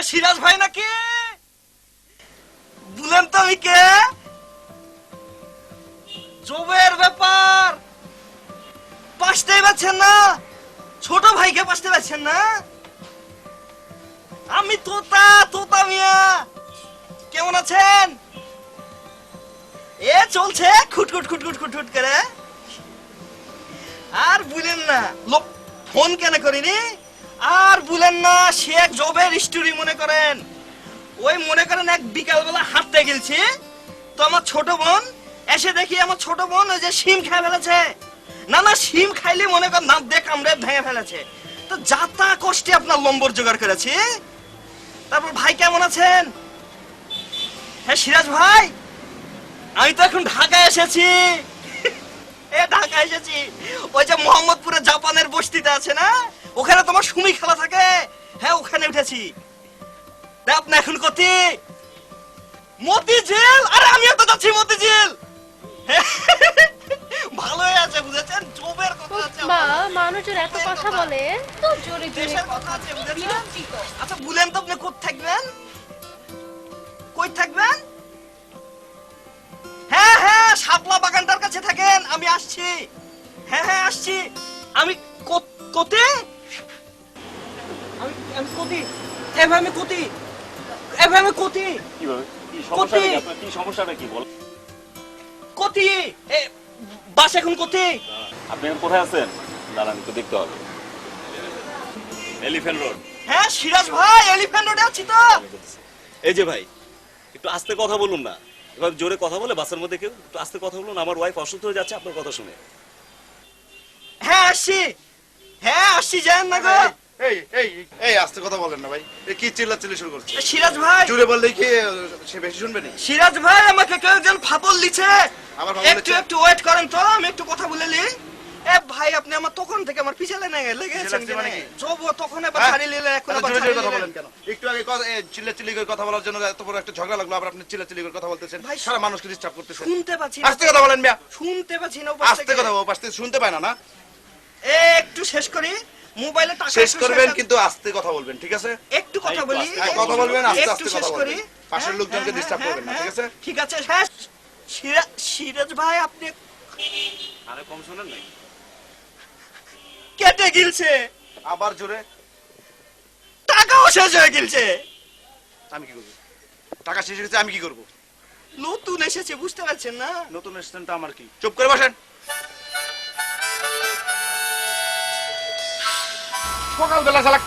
সিরাজ ভাই নাকি? বলেন তো আমি কে? জবের ব্যাপার পাশতেই পাচ্ছেন না, ছোট ভাইকে পাশতে পাচ্ছেন না। আমি তোতা, তোতা মিয়া। কেমন আছেন? এ চলছে খুটখুট খুটখুট খুটখুট করে। আর বলেন না লোক ফোন কেন করিনি, আর বলেন না সে এক জবের স্টোরি মনে করেন। ওই মনে করেন এক বিকালবেলা হাঁটতে গেছি, তো আমার ছোট বোন এসে দেখি আমার ছোট বোন ওই যে শিম খেয়ে ফেলেছে। না না, শিম খাইলে মনে করেন দাঁত দিয়ে কামড়ে ভেঙে ফেলেছে। তো যাতা কষ্টে আপনার লম্বর জোগাড় করেছি। তারপর ভাই কেমন আছেন? হ্যাঁ সিরাজ ভাই, আমি তো এখন ঢাকায় এসেছি। এ ঢাকায় এসেছি, ওই যে মোহাম্মদপুরে জাপানের বস্তিতে আছে না, ওখানে তোমার সুমি খেলা থাকে। হ্যাঁ ওখানে উঠেছি। আপনি এখন কোথায়? মতিঝিল। আরে আমিও তো যাচ্ছি মতিঝিল। ভালোই আছে বুঝেছেন, জবের কথা আছে। মা মানুষের এত কথা বলে তো জোরে জোরে দেশের কথা আছে বুঝেছেন। আচ্ছা বলেন তো আপনি কোথায় থাকবেন? কই থাকবেন? হ্যাঁ হ্যাঁ, শাপলা বাগানটার কাছে থাকেন। আমি আসছি। হ্যাঁ হ্যাঁ আসছি। আমি কোথায়? আমি কোথায়? এভাবে আমি কোথায়? এভাবে আমি কোথায়? কিভাবে কি সমস্যা নাকি আপনার? কি সমস্যাটা কি বল? কোথায়? বাস এখন কোথায়? আপনি এখন কোথায় আছেন? দাঁড়ান একটু দেখতে হবে। Elephant road. হ্যাঁ সিরাজ ভাই, এলিফ্যান্ট রোডে আছি তো। এই যে ভাই, একটু আস্তে কথা বলুন না। এভাবে জোরে কথা বলে বাসের মধ্যে কেউ একটু আস্তে কথা বলুন। আমার ওয়াইফ অসুস্থ হয়ে যাচ্ছে আপনার কথা শুনে। হ্যাঁ আসছি। হ্যাঁ আসছি, যান না গো। এই এই এই আস্তে কথা বলেন না ভাই, এই কি চিল্লাচিল্লি শুরু করছে? সিরাজ ভাই, জুড়ে বললেই কি সে বেশি শুনবে না? সিরাজ ভাই আমাকে কেউ একজন ফাপল দিচ্ছে। আবার ফাপল একটু দিচ্ছে? একটু ওয়েট করেন তো, আমি একটু কথা বলে নি। এ ভাই আপনি আমার তখন থেকে আমার পিছে লেগেছেন লাগছে কেন? মানে কি? জব তখন এবার হ্যাঁ? ছাড়ি নিলে, এখন তাহলে আবার জোরে ছাড়ি জোরে কথা নিলেন। বলেন কেন? একটু আগে চিল্লাচিল্লি করে কথা বলার জন্য এত বড় একটা ঝগড়া লাগলো, আবার আপনি চিল্লাচিল্লি করে কথা বলতেছেন, ভাই, সারা মানুষকে ডিস্টার্ব করতেছেন। শুনতে পাচ্ছি না। আস্তে কথা বলেন মিয়া, শুনতে পাচ্ছি না ওপাশ আস্তে থেকে। কথা বল, পাশ থেকে শুনতে পায় না না? এ একটু শেষ করি, মোবাইলে টাকা শেষ একটু করবেন শেষ- কিন্তু আস্তে কথা বলবেন, ঠিক আছে? একটু কথা একটু বলি। আস্তে হ্যাঁ, কথা বলবেন, আস্তে একটু আস্তে শেষ কথা করি। বলবেন। পাশের হ্যাঁ, লোকজনকে হ্যাঁ, ডিস্টার্ব করবেন না, হ্যাঁ, ঠিক আছে? ঠিক আছে। হ্যাঁ সিরাজ ভাই আপনি আরে কম শুনেন নাকি? কেটে গিলছে, আবার জোরে। টাকাও শেষ হয়ে গিলছে। আমি কি করবো? টাকা শেষ হয়ে গেছে, আমি কি করবো? নতুন এসেছে বুঝতে পারছেন না? নতুন এসেছেন তো আমার কি? চুপ করে বসেন। সকালবেলা শালা